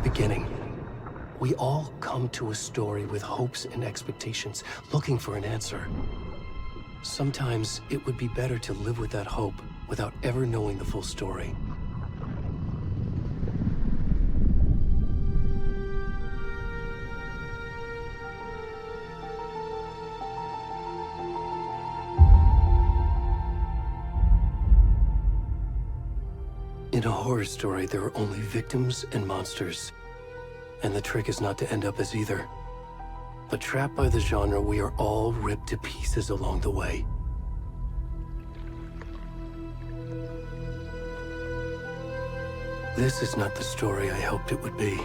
beginning. We all come to a story with hopes and expectations, looking for an answer. Sometimes it would be better to live with that hope without ever knowing the full story. In a horror story, there are only victims and monsters. And the trick is not to end up as either. But trapped by the genre, we are all ripped to pieces along the way. This is not the story I hoped it would be.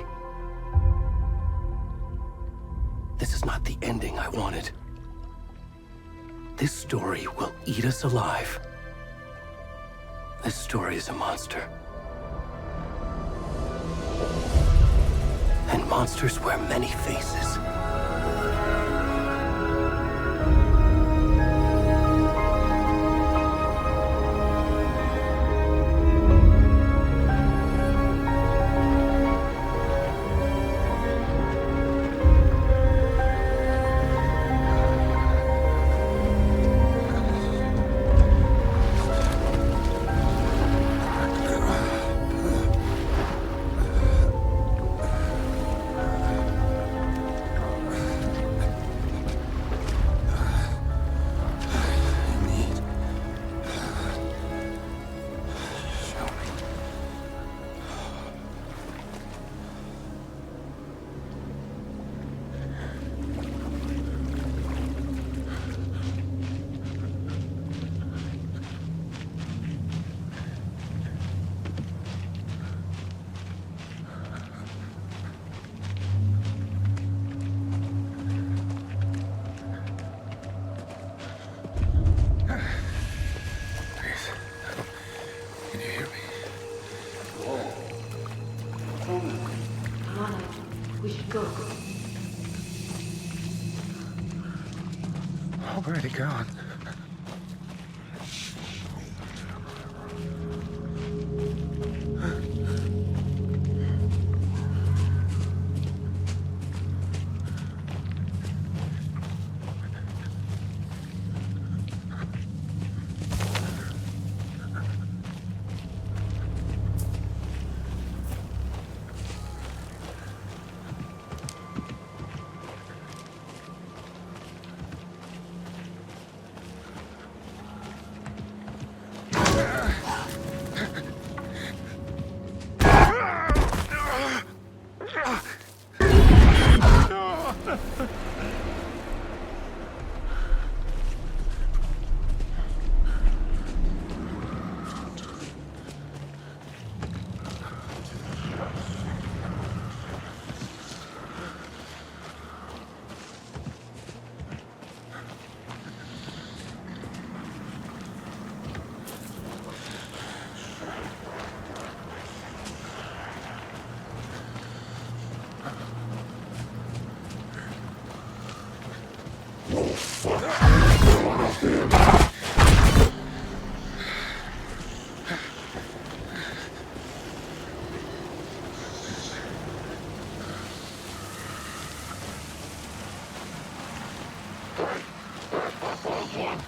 This is not the ending I wanted. This story will eat us alive. This story is a monster. And monsters wear many faces. Already gone.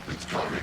It's coming.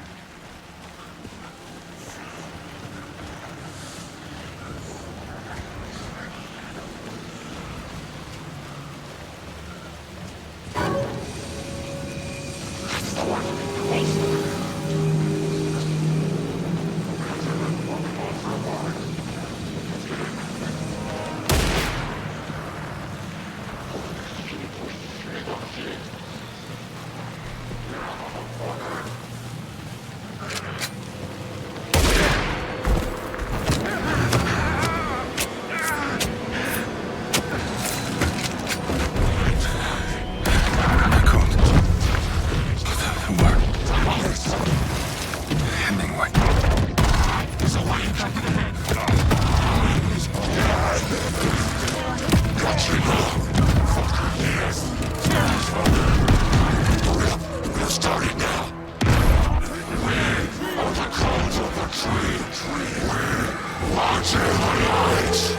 Watch the lights!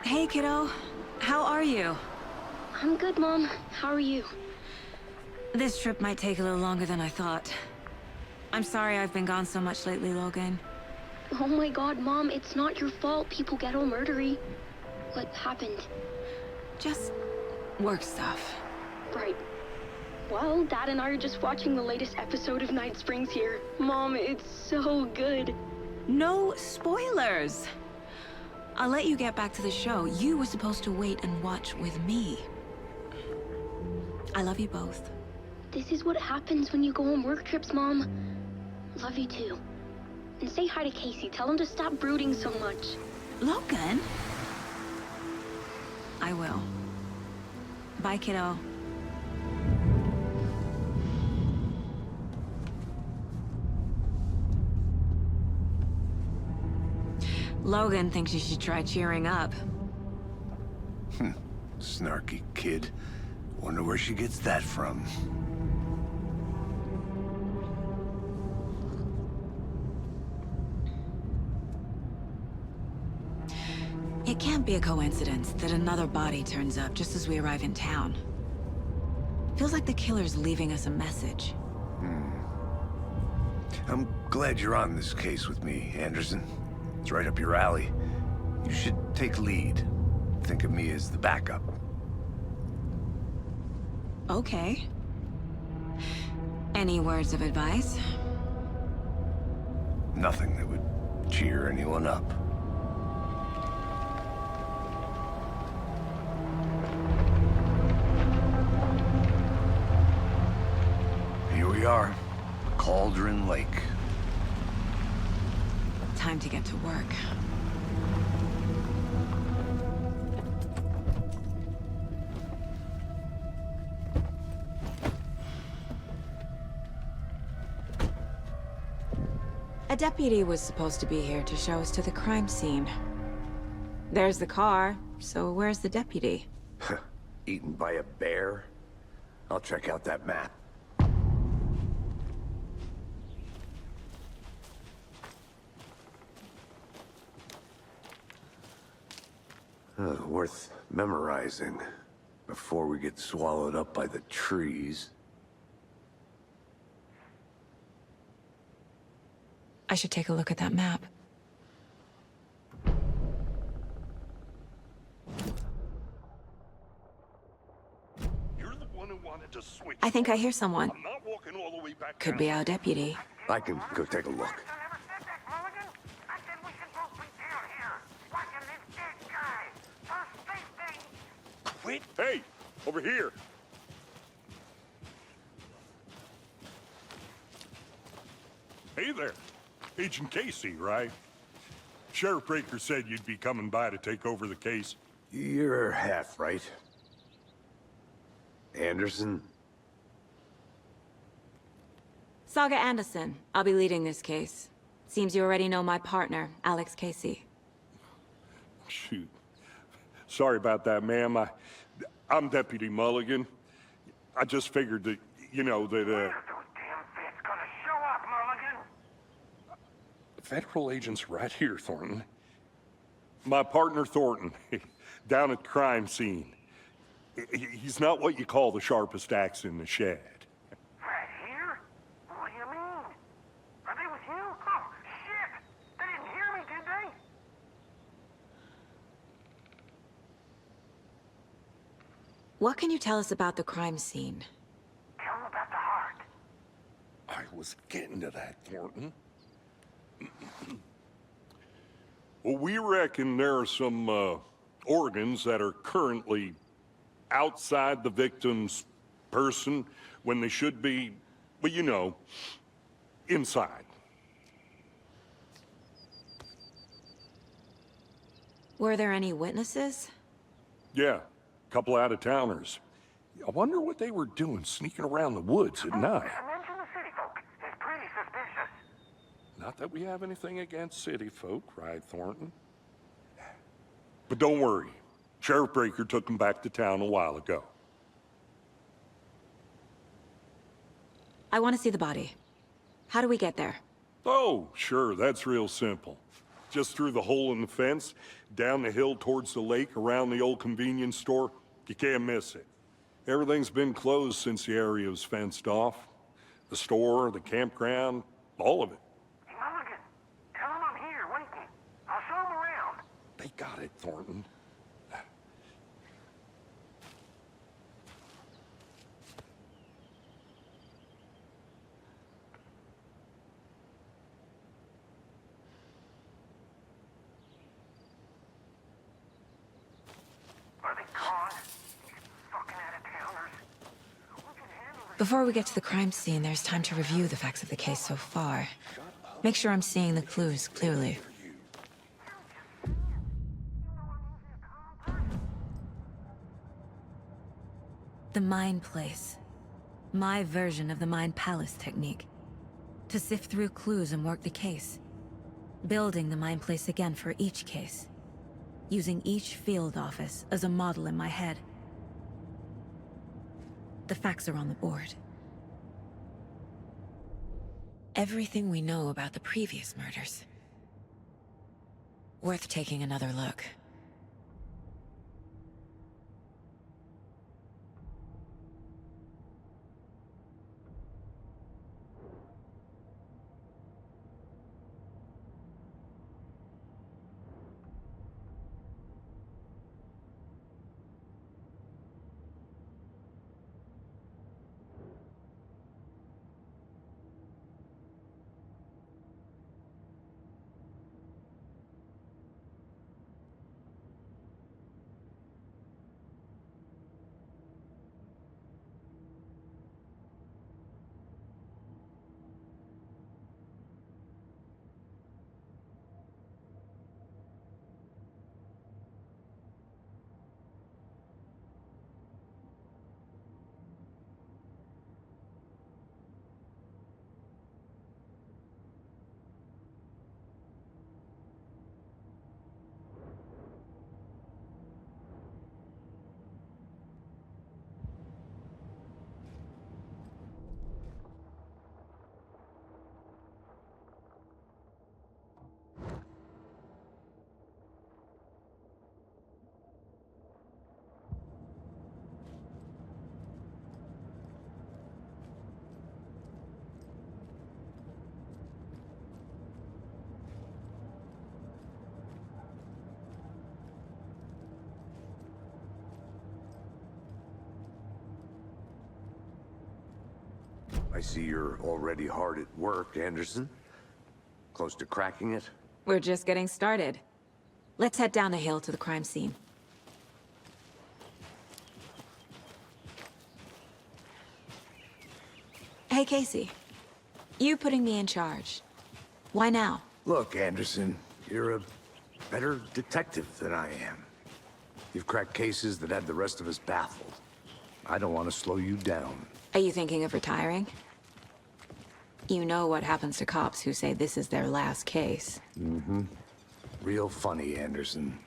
Hey, kiddo. How are you? I'm good, Mom. How are you? This trip might take a little longer than I thought. I'm sorry I've been gone so much lately, Logan. Oh my god, Mom, it's not your fault people get all murdery. What happened? Just work stuff. Right. Well, Dad and I are just watching the latest episode of Night Springs here. Mom, it's so good. No spoilers! I'll let you get back to the show. You were supposed to wait and watch with me. I love you both. This is what happens when you go on work trips, Mom. Love you too. And say hi to Casey. Tell him to stop brooding so much. Logan? I will. Bye, kiddo. Logan thinks you should try cheering up. Snarky kid. Wonder where she gets that from. It can't be a coincidence that another body turns up just as we arrive in town. Feels like the killer's leaving us a message. I'm glad you're on this case with me, Anderson. It's right up your alley. You should take lead. Think of me as the backup. Okay. Any words of advice? Nothing that would cheer anyone up. Here we are, Cauldron Lake. Time to get to work. A deputy was supposed to be here to show us to the crime scene. There's the car, so where's the deputy? Eaten by a bear? I'll check out that map. Worth memorizing before we get swallowed up by the trees. I should take a look at that map. You're the one who wanted to switch. I think I hear someone. I'm not walking all the way back Could down. be our deputy. I can go take a look. Quit. Hey, over here. Hey there. Agent Casey, right? Sheriff Breaker said you'd be coming by to take over the case. You're half right. Anderson? Saga Anderson. I'll be leading this case. Seems you already know my partner, Alex Casey. Shoot. Sorry about that, ma'am. I'm Deputy Mulligan. I just figured that, you know, that, Those damn feds gonna show up, Mulligan? Federal agent's right here, Thornton. My partner, Thornton, down at the crime scene. He's not what you call the sharpest axe in the shed. Right here? What do you mean? Are they with you? Oh, shit! They didn't hear me, did they? What can you tell us about the crime scene? Tell them about the heart. I was getting to that, Thornton. Well, we reckon there are some organs that are currently outside the victim's person when they should be, well, you know, inside. Were there any witnesses? Yeah, a couple out-of-towners. I wonder what they were doing sneaking around the woods at night. Mention the city folk. It's pretty suspicious. Not that we have anything against city folk, right, Thornton? But don't worry. Sheriff Breaker took them back to town a while ago. I want to see the body. How do we get there? Oh, sure, that's real simple. Just through the hole in the fence, down the hill towards the lake, around the old convenience store. You can't miss it. Everything's been closed since the area was fenced off. The store, the campground, all of it. Hey, Mulligan, tell him I'm here, waiting. I'll show him around. They got it, Thornton. Are they gone? These fucking out-of-towners. We can handle this. Before we get to the crime scene, there's time to review the facts of the case so far. Make sure I'm seeing the clues clearly. The Mind Place. My version of the Mind Palace technique. To sift through clues and work the case. Building the Mind Place again for each case. Using each field office as a model in my head. The facts are on the board. Everything we know about the previous murders. Worth taking another look. I see you're already hard at work, Anderson. Close to cracking it? We're just getting started. Let's head down the hill to the crime scene. Hey, Casey. You putting me in charge. Why now? Look, Anderson, you're a better detective than I am. You've cracked cases that had the rest of us baffled. I don't want to slow you down. Are you thinking of retiring? You know what happens to cops who say this is their last case. Mm-hmm. Real funny, Anderson.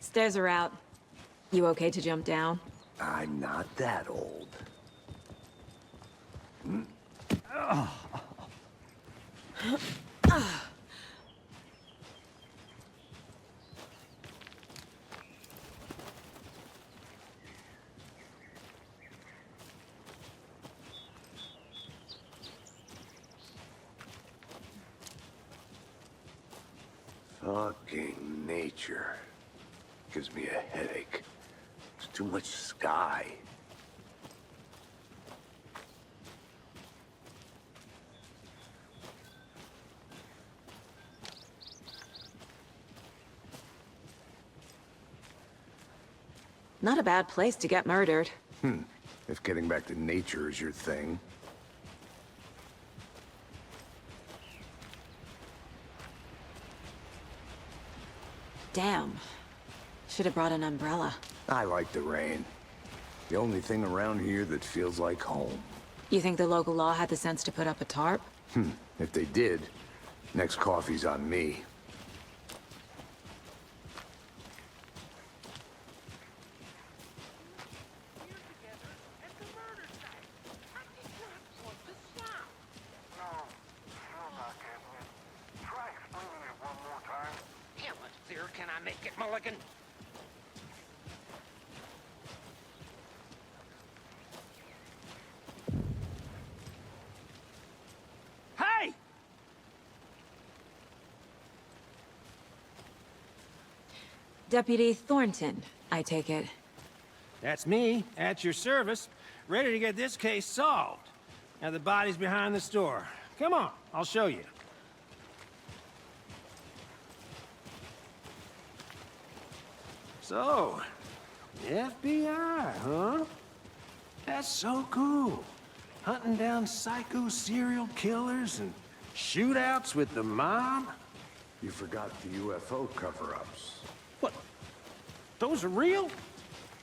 Stairs are out. You okay to jump down? I'm not that old. Fucking nature. Gives me a headache. It's too much sky. Not a bad place to get murdered. If getting back to nature is your thing. Damn. Should have brought an umbrella. I like the rain. The only thing around here that feels like home. You think the local law had the sense to put up a tarp? If they did, next coffee's on me. Mulligan. Hey! Deputy Thornton, I take it. That's me, at your service, ready to get this case solved. Now the body's behind the store. Come on, I'll show you. So, the FBI, huh? That's so cool. Hunting down psycho serial killers and shootouts with the mob? You forgot the UFO cover-ups. What? Those are real?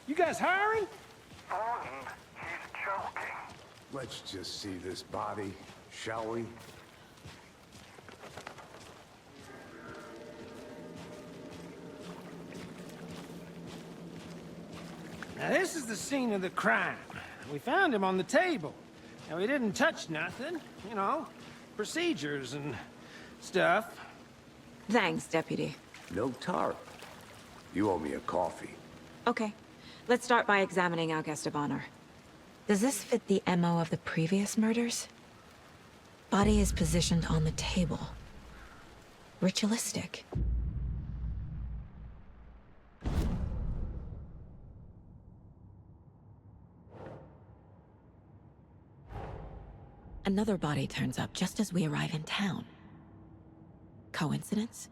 You guys hiring? Thornton, he's joking. Let's just see this body, shall we? Now this is the scene of the crime. We found him on the table. Now he didn't touch nothing, you know, procedures and stuff. Thanks, Deputy. No tarp. You owe me a coffee. Okay, let's start by examining our guest of honor. Does this fit the MO of the previous murders? Body is positioned on the table. Ritualistic. Another body turns up just as we arrive in town. Coincidence?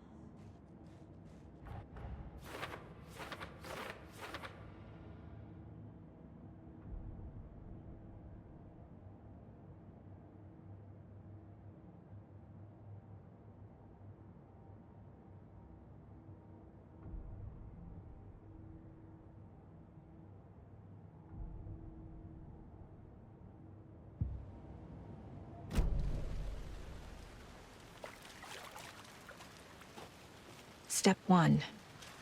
Step 1.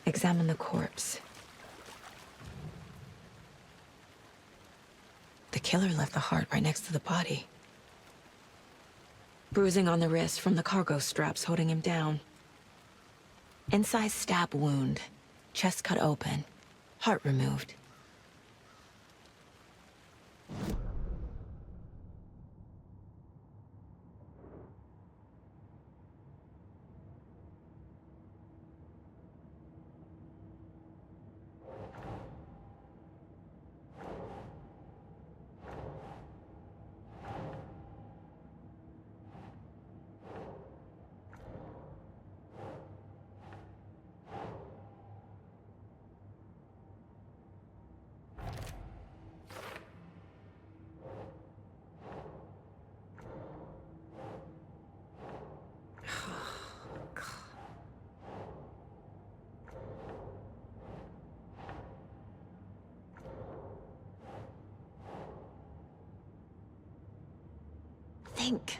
Examine the corpse. The killer left the heart right next to the body. Bruising on the wrist from the cargo straps holding him down. Incised stab wound. Chest cut open. Heart removed. Think.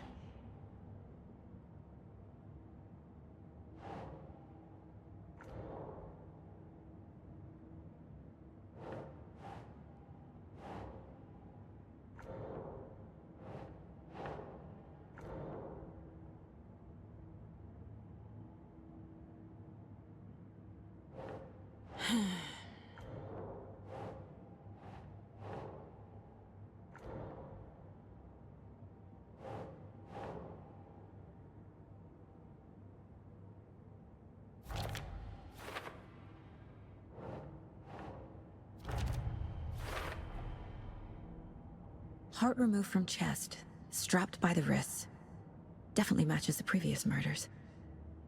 Heart removed from chest, strapped by the wrists. Definitely matches the previous murders.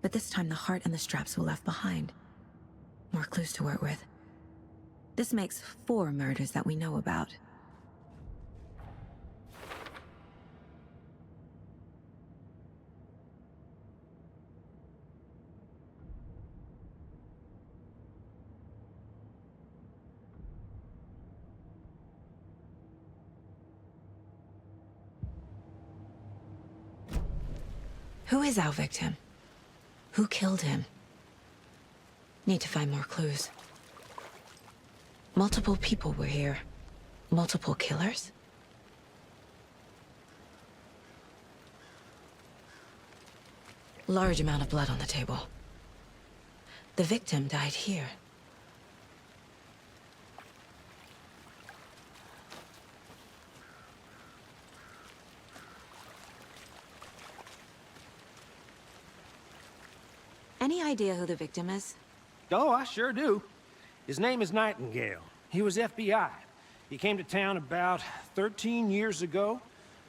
But this time the heart and the straps were left behind. More clues to work with. This makes 4 murders that we know about. Who is our victim? Who killed him? Need to find more clues. Multiple people were here. Multiple killers? Large amount of blood on the table. The victim died here. Any idea who the victim is? Oh, I sure do. His name is Nightingale. He was FBI. He came to town about 13 years ago.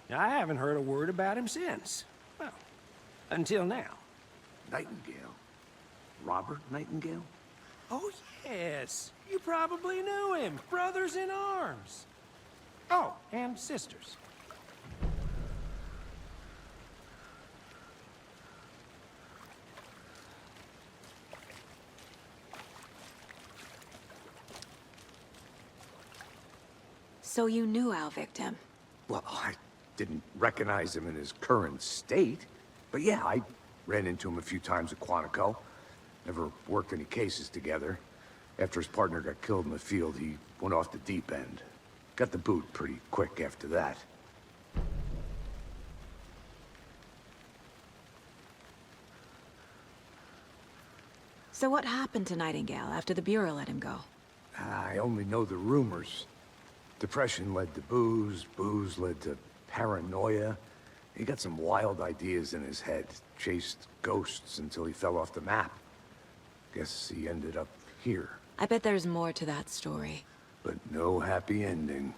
I haven't heard a word about him since. Well, until now. Nightingale? Robert Nightingale? Oh, yes. You probably knew him. Brothers in arms. Oh, and sisters. So you knew our victim? Well, I didn't recognize him in his current state. But yeah, I ran into him a few times at Quantico. Never worked any cases together. After his partner got killed in the field, he went off the deep end. Got the boot pretty quick after that. So what happened to Nightingale after the Bureau let him go? I only know the rumors. Depression led to booze, booze led to paranoia. He got some wild ideas in his head, chased ghosts until he fell off the map. Guess he ended up here, I bet there's more to that story. but no happy ending.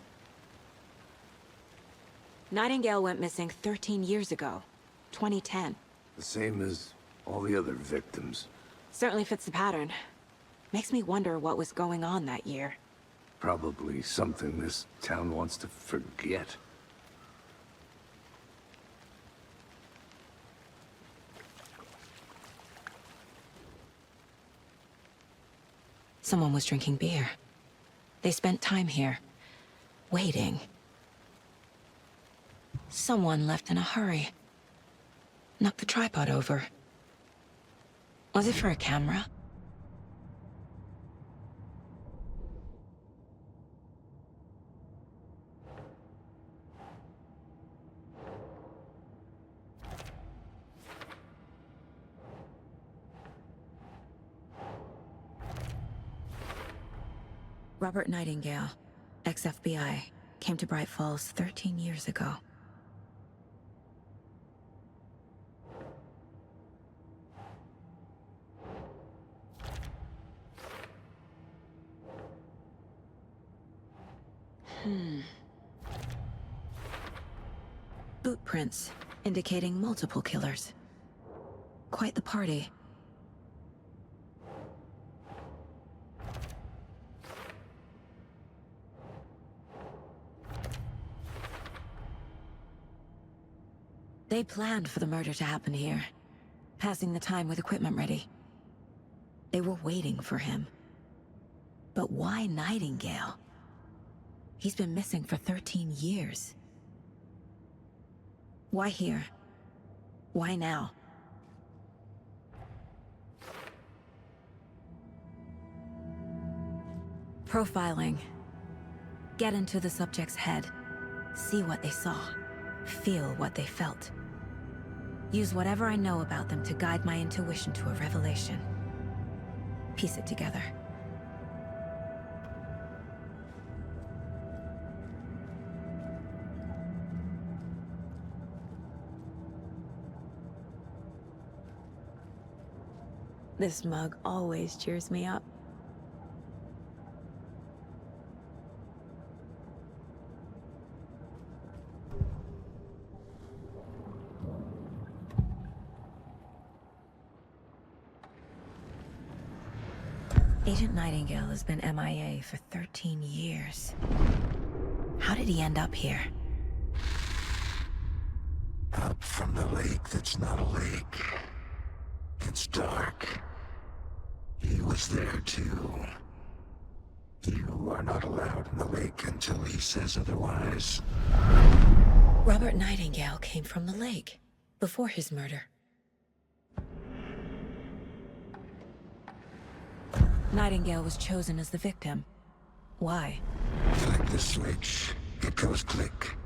Nightingale went missing 13 years ago, 2010. The same as all the other victims. Certainly fits the pattern. Makes me wonder what was going on that year. Probably something this town wants to forget. Someone was drinking beer. They spent time here, waiting. Someone left in a hurry. Knocked the tripod over. Was it for a camera? Robert Nightingale, ex-FBI, came to Bright Falls 13 years ago. Boot prints, indicating multiple killers. Quite the party. They planned for the murder to happen here, passing the time with equipment ready. They were waiting for him. But why Nightingale? He's been missing for 13 years. Why here? Why now? Profiling. Get into the subject's head. See what they saw. Feel what they felt. Use whatever I know about them to guide my intuition to a revelation. Piece it together. This mug always cheers me up. Agent Nightingale has been MIA for 13 years. How did he end up here? Up from the lake that's not a lake. It's dark. He was there too. You are not allowed in the lake until he says otherwise. Robert Nightingale came from the lake, before his murder. Nightingale was chosen as the victim. Why? Flick the switch, it goes click.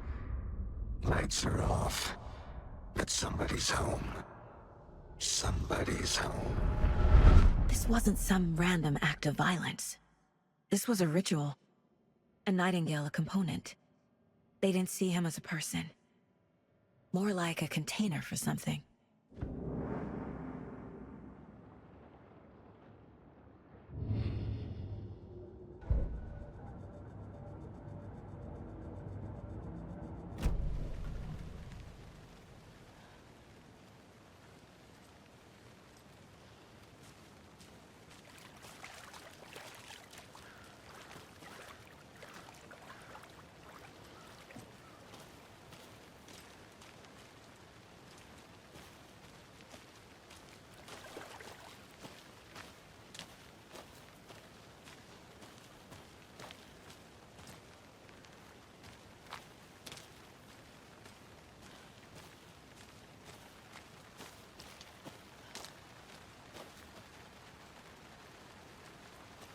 Lights are off. But somebody's home. Somebody's home. This wasn't some random act of violence. This was a ritual. And Nightingale a component. They didn't see him as a person. More like a container for something.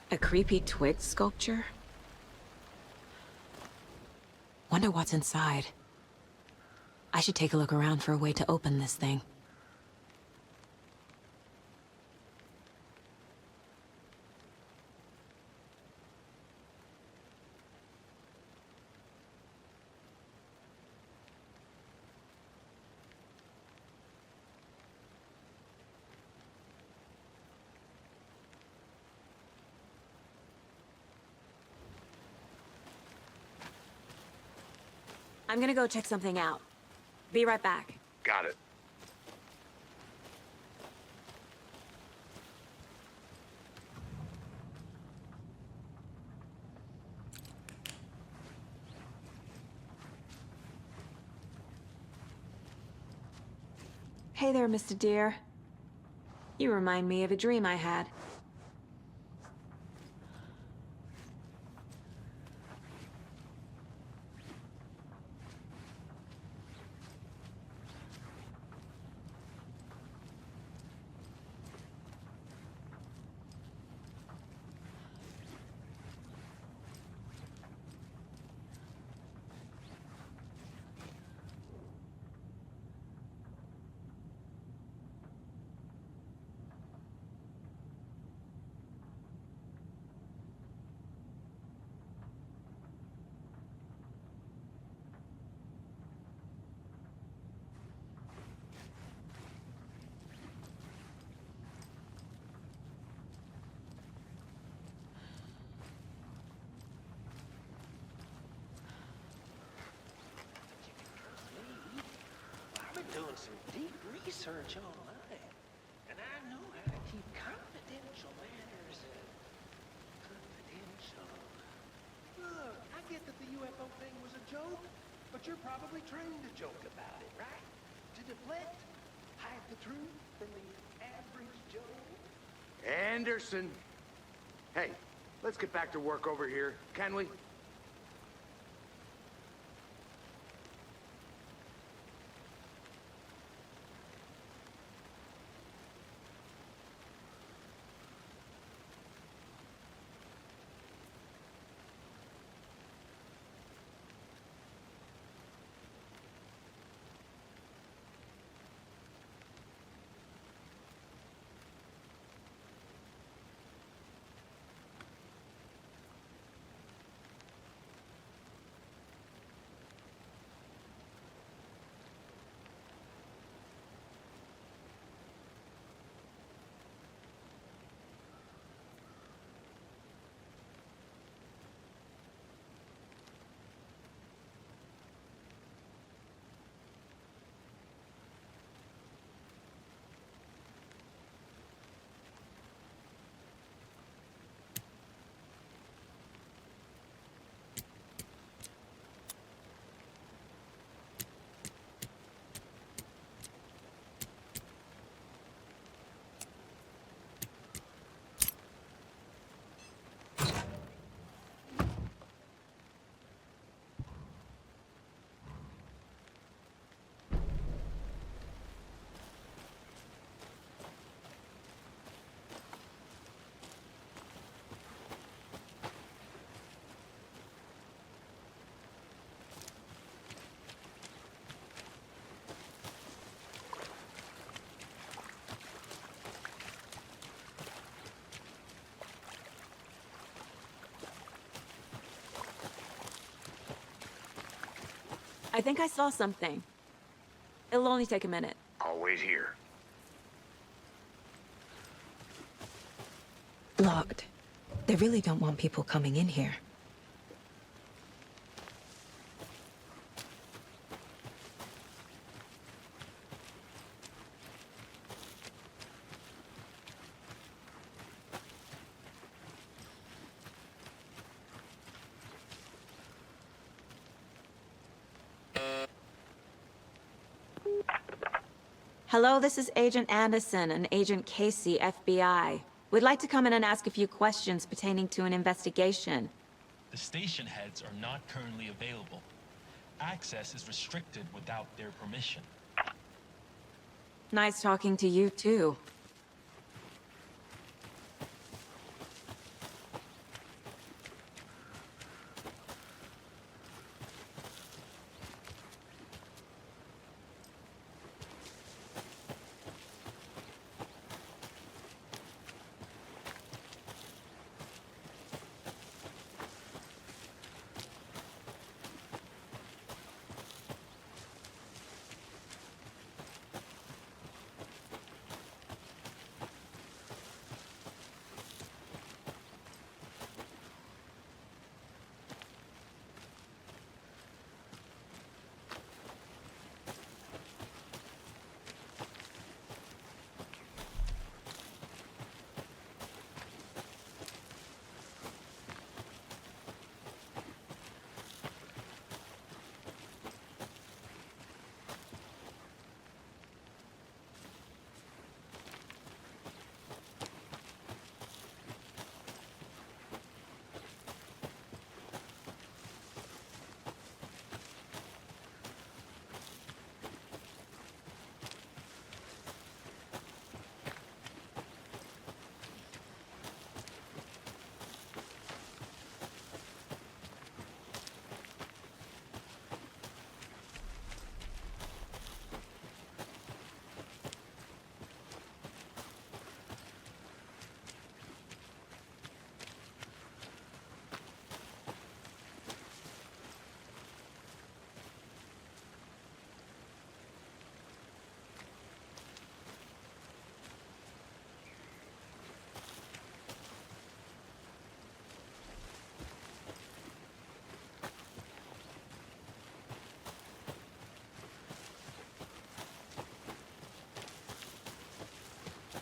A creepy twig sculpture? Wonder what's inside. I should take a look around for a way to open this thing. I'm gonna go check something out. Be right back. Got it. Hey there, Mr. Deer. You remind me of a dream I had. I've been doing some deep research online, and I know how to keep confidential matters confidential. Look, I get that the UFO thing was a joke, but you're probably trained to joke about it, right? To deflect, hide the truth from the average Joe. Anderson. Hey, let's get back to work over here, can we? I think I saw something. It'll only take a minute. I'll wait here. Locked. They really don't want people coming in here. Hello, this is Agent Anderson and Agent Casey, FBI. We'd like to come in and ask a few questions pertaining to an investigation. The station heads are not currently available. Access is restricted without their permission. Nice talking to you, too.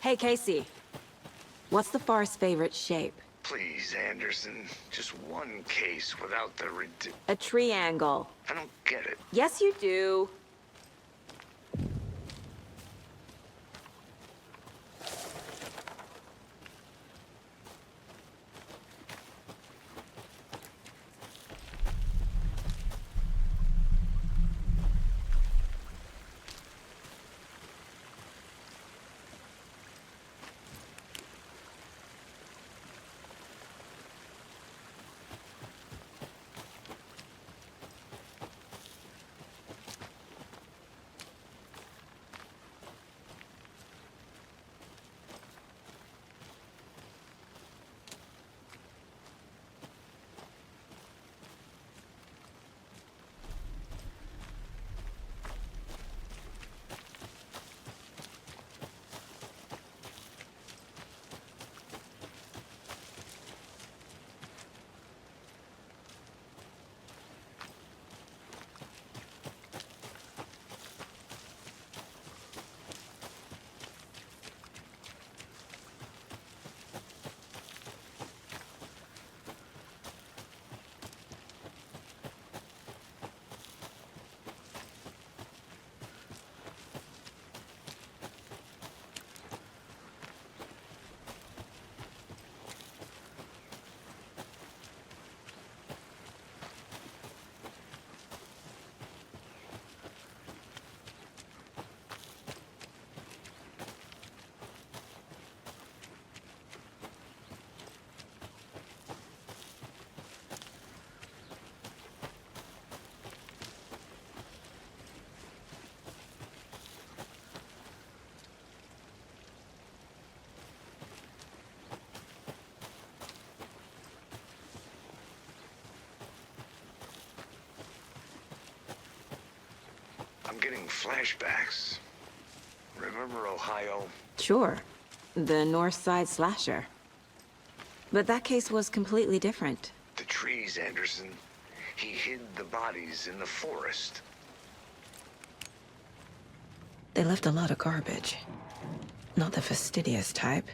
Hey, Casey. What's the far's favorite shape? Please, Anderson. Just one case without the A triangle. I don't get it. Yes, you do. I'm getting flashbacks. Remember Ohio? Sure. The North Side slasher. But that case was completely different. The trees, Anderson. He hid the bodies in the forest. They left a lot of garbage. Not the fastidious type.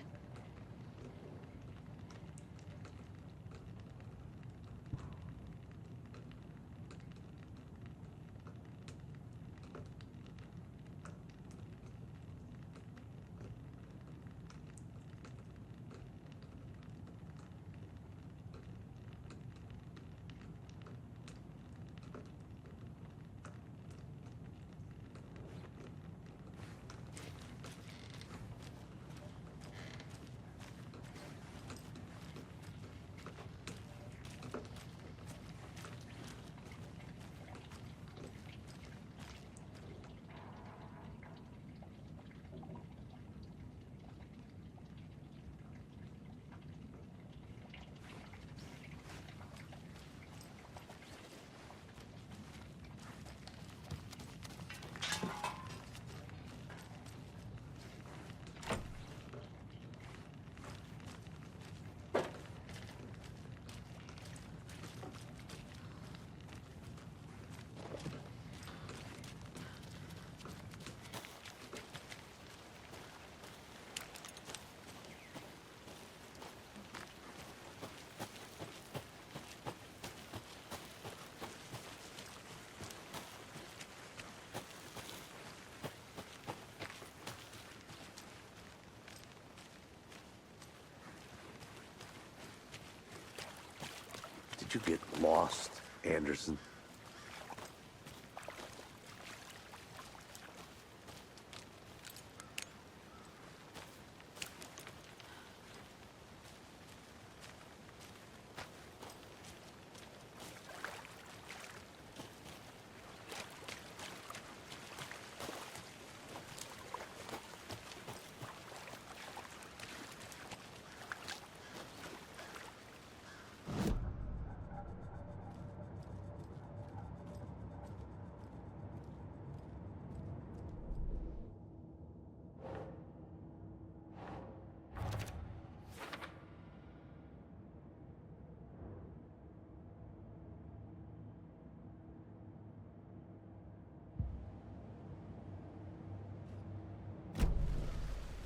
Did you get lost, Anderson?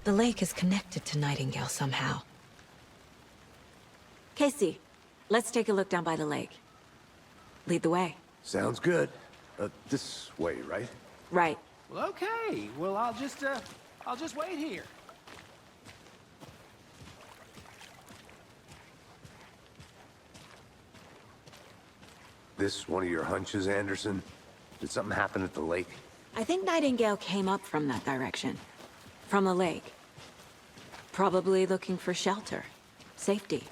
The lake is connected to Nightingale somehow. Casey, let's take a look down by the lake. Lead the way. Sounds good. This way, right? Right. Well, okay. Well, I'll just wait here. This one of your hunches, Anderson? Did something happen at the lake? I think Nightingale came up from that direction. From the lake. Probably looking for shelter. Safety.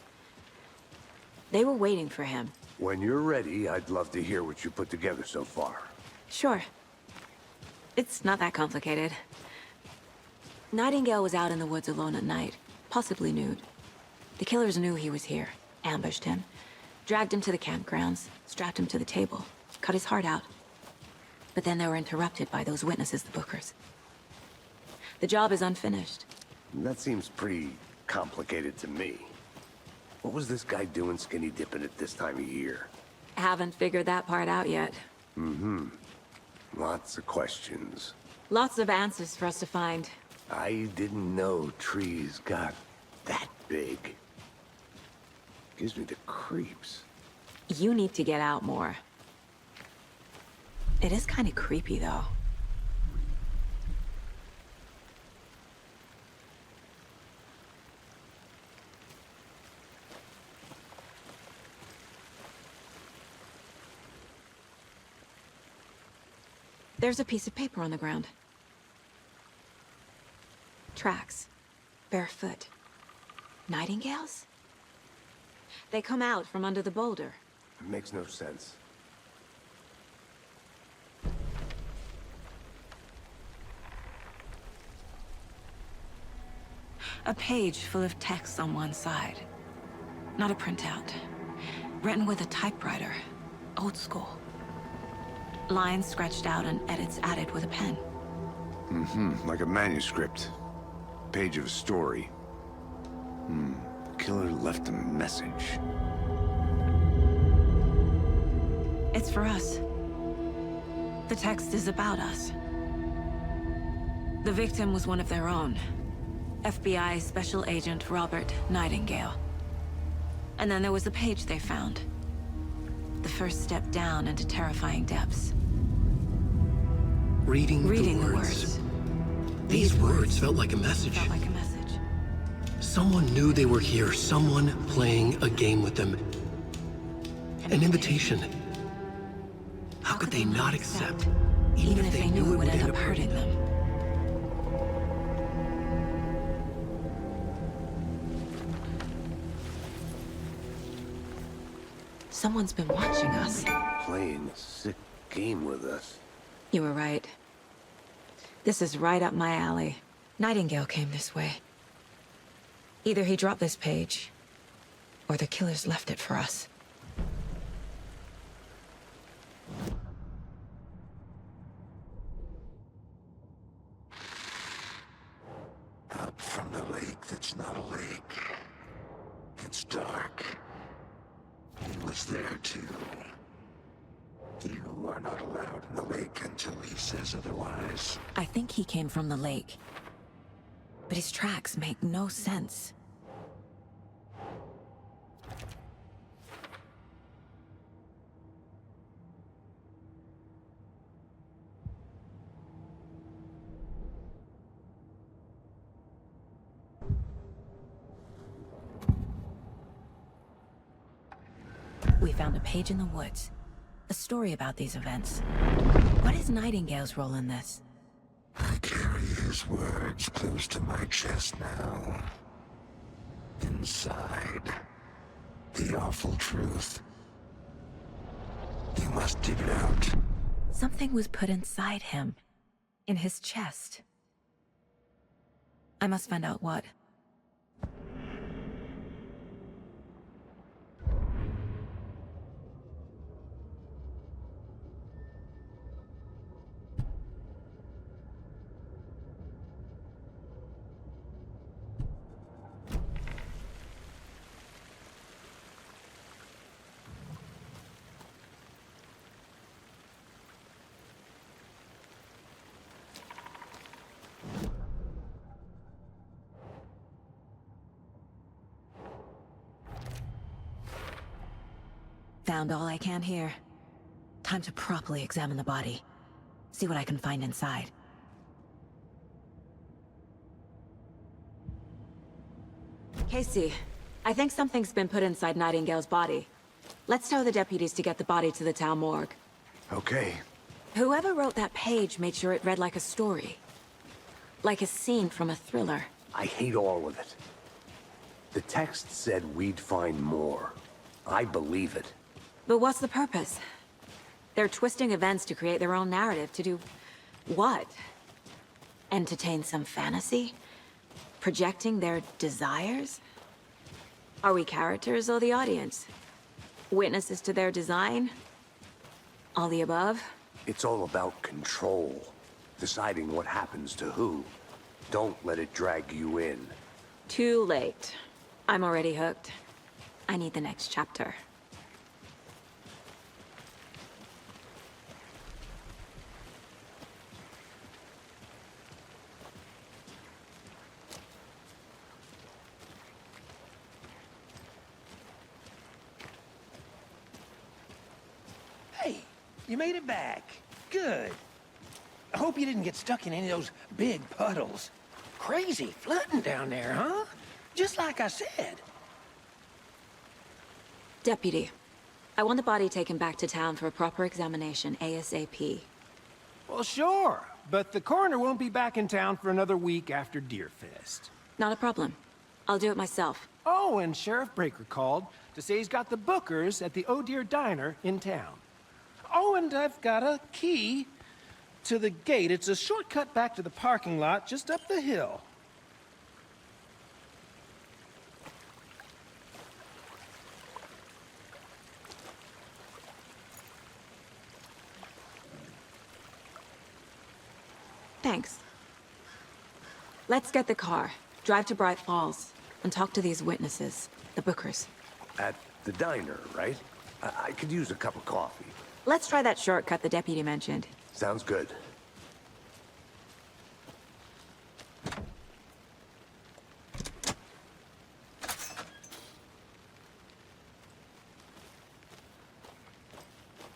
They were waiting for him. When you're ready, I'd love to hear what you put together so far. Sure. It's not that complicated. Nightingale was out in the woods alone at night, possibly nude. The killers knew he was here, ambushed him, dragged him to the campgrounds, strapped him to the table, cut his heart out. But then they were interrupted by those witnesses, the Bookers. The job is unfinished. That seems pretty complicated to me. What was this guy doing skinny dipping at this time of year? Haven't figured that part out yet. Mm-hmm. Lots of questions. Lots of answers for us to find. I didn't know trees got that big. Gives me the creeps. You need to get out more. It is kind of creepy, though. There's a piece of paper on the ground. Tracks. Barefoot. Nightingales? They come out from under the boulder. It makes no sense. A page full of text on one side. Not a printout. Written with a typewriter. Old school. Lines scratched out and edits added with a pen. Like a manuscript. Page of a story. Killer left a message. It's for us. The text is about us. The victim was one of their own. FBI Special Agent Robert Nightingale. And then there was the page they found. The first step down into terrifying depths. Reading The the words. These words felt like a message. Felt like a message. Someone knew they were here, someone playing a game with them. An invitation. How could they not accept, even if they knew it would end up hurting them? Someone's been watching us. Playing a sick game with us. You were right. This is right up my alley. Nightingale came this way. Either he dropped this page, or the killers left it for us. Up from the lake that's not a lake. It's dark. He was there too. You are not allowed in the lake until he says otherwise. I think he came from the lake. But his tracks make no sense. We found a page in the woods. A story about these events. What is Nightingale's role in this? I carry his words close to my chest now. Inside, the awful truth. You must dig it out. Something was put inside him. In his chest. I must find out what. Found all I can here. Time to properly examine the body. See what I can find inside. Casey, I think something's been put inside Nightingale's body. Let's tell the deputies to get the body to the town morgue. Okay. Whoever wrote that page made sure it read like a story. Like a scene from a thriller. I hate all of it. The text said we'd find more. I believe it. But what's the purpose? They're twisting events to create their own narrative. To do what? Entertain some fantasy? Projecting their desires? Are we characters or the audience? Witnesses to their design? All the above? It's all about control. Deciding what happens to who. Don't let it drag you in. Too late. I'm already hooked. I need the next chapter. Hey, you made it back. Good. I hope you didn't get stuck in any of those big puddles. Crazy flooding down there, huh? Just like I said. Deputy, I want the body taken back to town for a proper examination ASAP. Well, sure. But the coroner won't be back in town for another week after Deerfest. Not a problem. I'll do it myself. Oh, and Sheriff Breaker called to say he's got the bookers at the Oh Dear Diner in town. Oh, and I've got a key to the gate. It's a shortcut back to the parking lot just up the hill. Thanks. Let's get the car, drive to Bright Falls, and talk to these witnesses, the Bookers. At the diner, right? I could use a cup of coffee. Let's try that shortcut the deputy mentioned. Sounds good.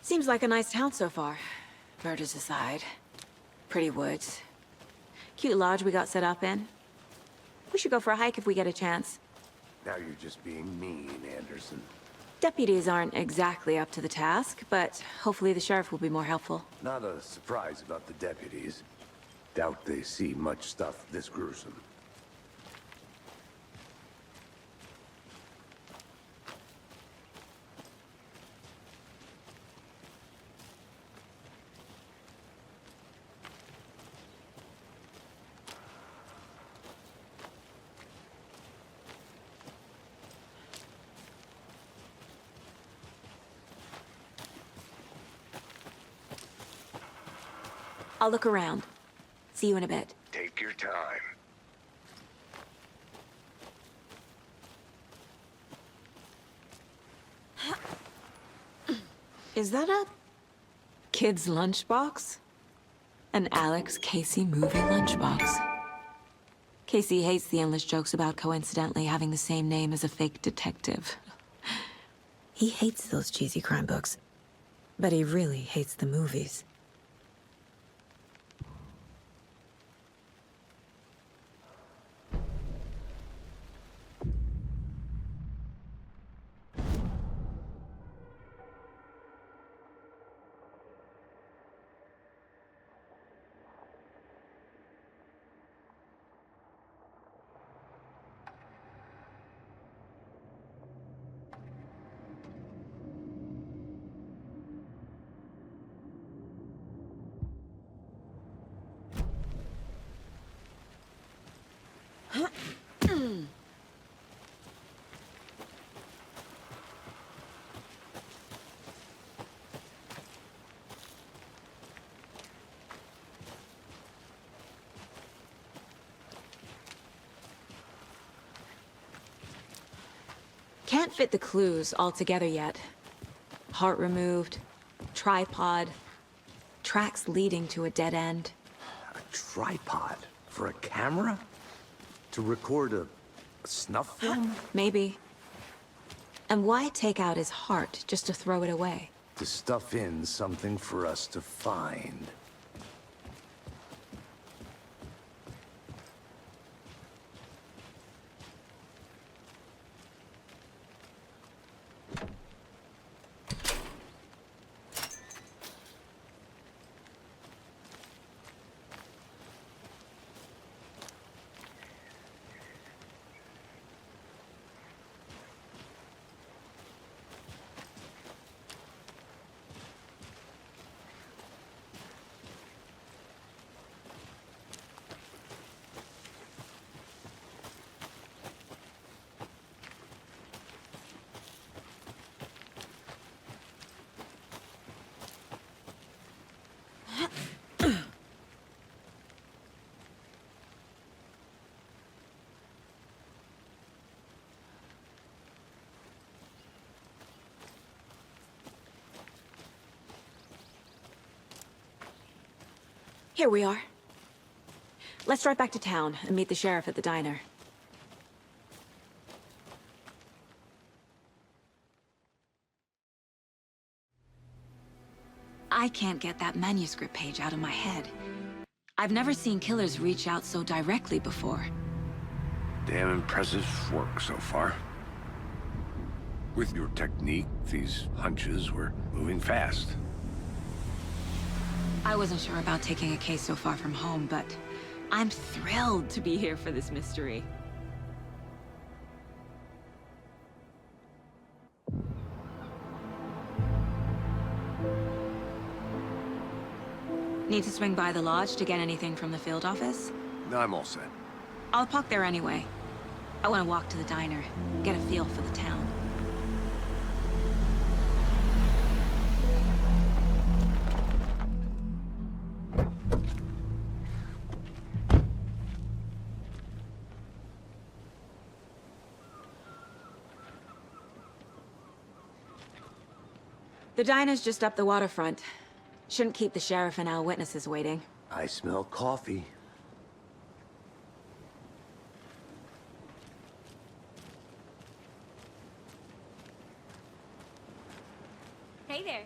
Seems like a nice town so far. Murders aside. Pretty woods. Cute lodge we got set up in. We should go for a hike if we get a chance. Now you're just being mean, Anderson. Deputies aren't exactly up to the task, but hopefully the sheriff will be more helpful. Not a surprise about the deputies. Doubt they see much stuff this gruesome. I'll look around. See you in a bit. Take your time. Is that a kid's lunchbox? An Alex Casey movie lunchbox. Casey hates the endless jokes about coincidentally having the same name as a fake detective. He hates those cheesy crime books, but he really hates the movies. Can't fit the clues all together yet. Heart removed, tripod, tracks leading to a dead end. A tripod? For a camera? To record a snuff film? Maybe. And why take out his heart just to throw it away? To stuff in something for us to find. Here we are. Let's drive back to town and meet the sheriff at the diner. I can't get that manuscript page out of my head. I've never seen killers reach out so directly before. Damn impressive work so far. With your technique, these hunches were moving fast. I wasn't sure about taking a case so far from home, but I'm thrilled to be here for this mystery. Need to swing by the lodge to get anything from the field office? I'm all set. I'll park there anyway. I want to walk to the diner, get a feel for the town. The diner's just up the waterfront. Shouldn't keep the sheriff and our witnesses waiting. I smell coffee. Hey there.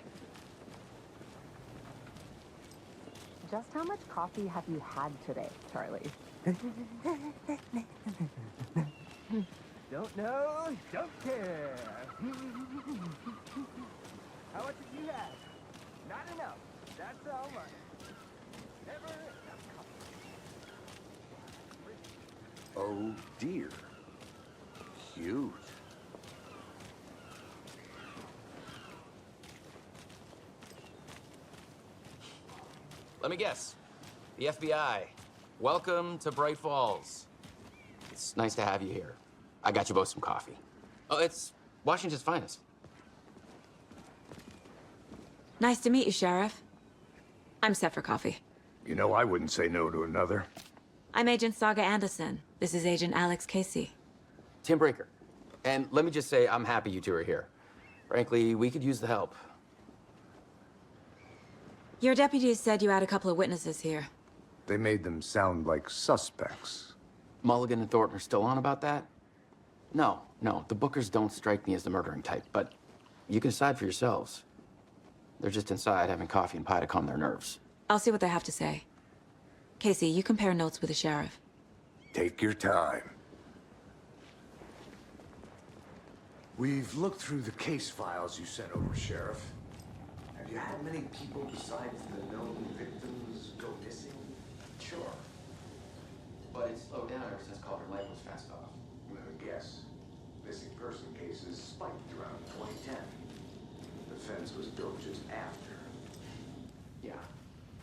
Just how much coffee have you had today, Charlie? Don't know, don't care. How much did you have? Not enough. That's all right. Never enough coffee. Oh dear. Cute. Let me guess. The FBI. Welcome to Bright Falls. It's nice to have you here. I got you both some coffee. Oh, it's Washington's finest. Nice to meet you, Sheriff. I'm set for coffee. You know, I wouldn't say no to another. I'm Agent Saga Anderson. This is Agent Alex Casey. Tim Brinker. And let me just say, I'm happy you two are here. Frankly, we could use the help. Your deputies said you had a couple of witnesses here. They made them sound like suspects. Mulligan and Thornton are still on about that? No, the Bookers don't strike me as the murdering type, but you can decide for yourselves. They're just inside having coffee and pie to calm their nerves. I'll see what they have to say. Casey, you compare notes with the sheriff. Take your time. We've looked through the case files you sent over, Sheriff. Have you had many people besides the known victims go missing? Sure. But it's slowed down ever since Calder Lake was fenced off. Let me guess. Missing person cases spiked around 2010. The fence was built just after. Yeah,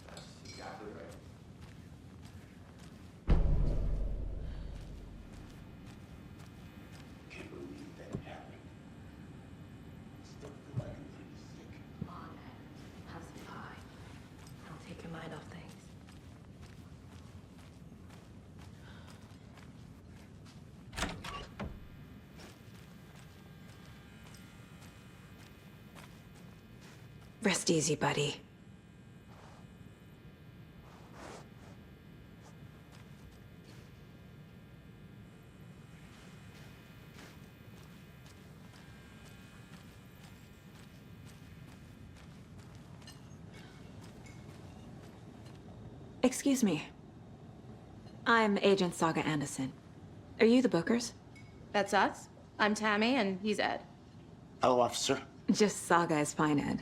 that's exactly right. Can't believe that happened. Still feel like I'm pretty sick. Come on, Ed. Have some pie. It'll take your mind off things. Rest easy, buddy. Excuse me. I'm Agent Saga Anderson. Are you the Bookers? That's us. I'm Tammy, and he's Ed. Hello, officer. Just Saga is fine, Ed.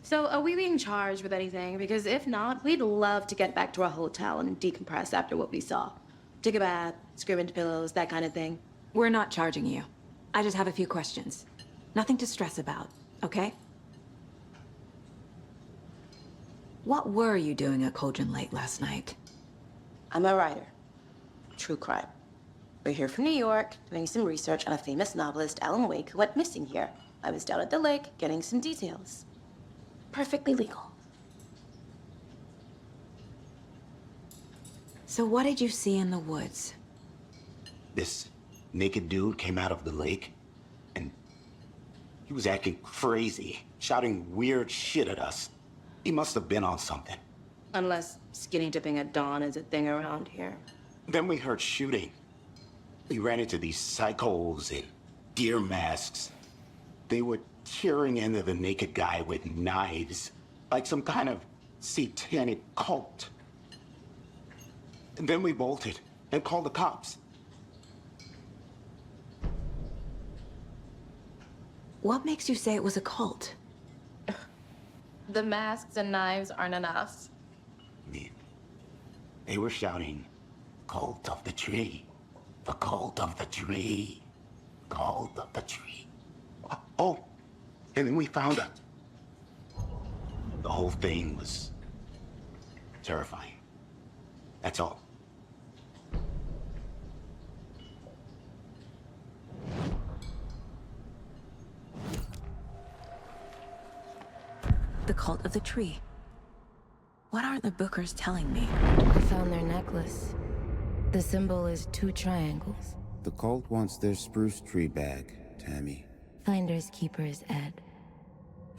So, are we being charged with anything? Because if not, we'd love to get back to our hotel and decompress after what we saw. Take a bath, scream into pillows, that kind of thing. We're not charging you. I just have a few questions. Nothing to stress about, okay? What were you doing at Cauldron Lake last night? I'm a writer. True crime. We're here from New York, doing some research on a famous novelist, Alan Wake, who went missing here. I was down at the lake, getting some details. Perfectly legal. So what did you see in the woods? This naked dude came out of the lake, and he was acting crazy, shouting weird shit at us. He must have been on something. Unless skinny dipping at dawn is a thing around here. Then we heard shooting. We ran into these psychos in deer masks. They were tearing into the naked guy with knives, like some kind of satanic cult. And then we bolted and called the cops. What makes you say it was a cult? The masks and knives aren't enough. I mean, they were shouting, "Cult of the tree, the cult of the tree, cult of the tree." Oh, and then we found it. The whole thing was terrifying. That's all. The cult of the tree. What are the Bookers telling me? I found their necklace. The symbol is 2 triangles. The cult wants their spruce tree back, Tammy. Finders keepers, Ed.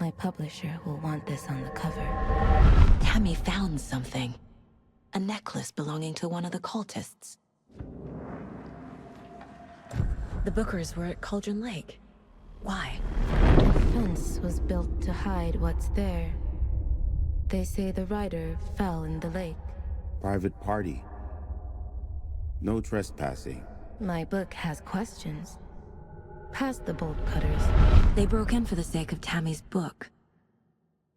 My publisher will want this on the cover. Tammy found something. A necklace belonging to one of the cultists. The Bookers were at Cauldron Lake. Why? The fence was built to hide what's there. They say the rider fell in the lake. Private party. No trespassing. My book has questions. Past the bolt cutters. They broke in for the sake of Tammy's book.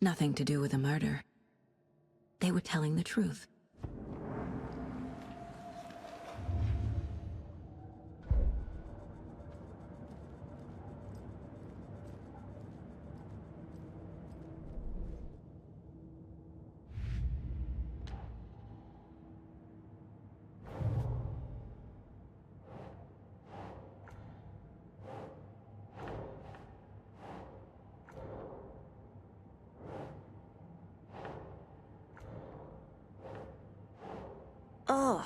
Nothing to do with the murder. They were telling the truth. Ugh.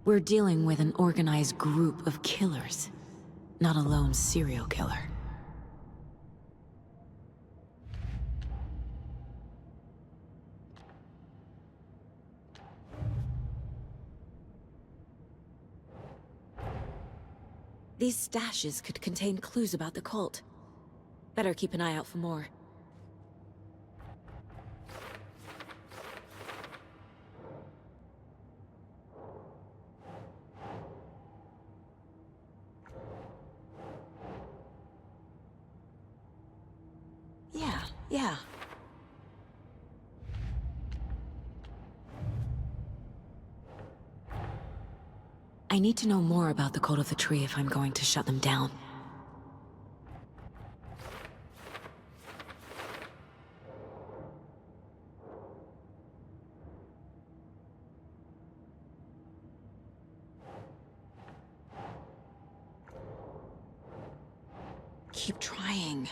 We're dealing with an organized group of killers, not a lone serial killer. These stashes could contain clues about the cult. Better keep an eye out for more. Yeah. I need to know more about the Cult of the Tree if I'm going to shut them down. Keep trying.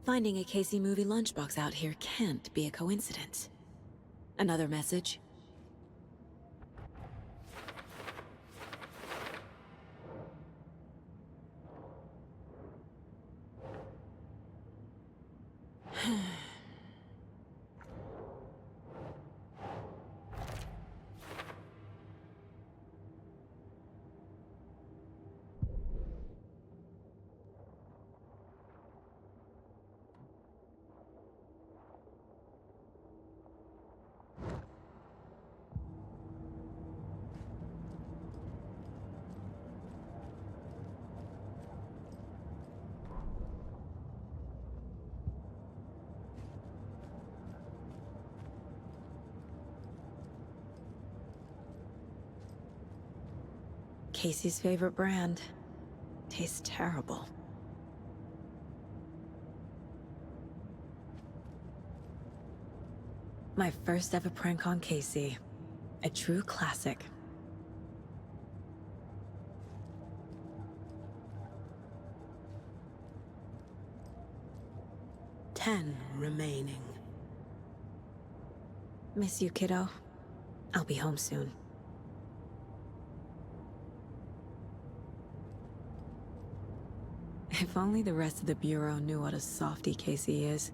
Finding a Casey movie lunchbox out here can't be a coincidence. Another message? Casey's favorite brand. Tastes terrible. My first ever prank on Casey. A true classic. "10 remaining. Miss you, kiddo. I'll be home soon." If only the rest of the Bureau knew what a softie Casey is.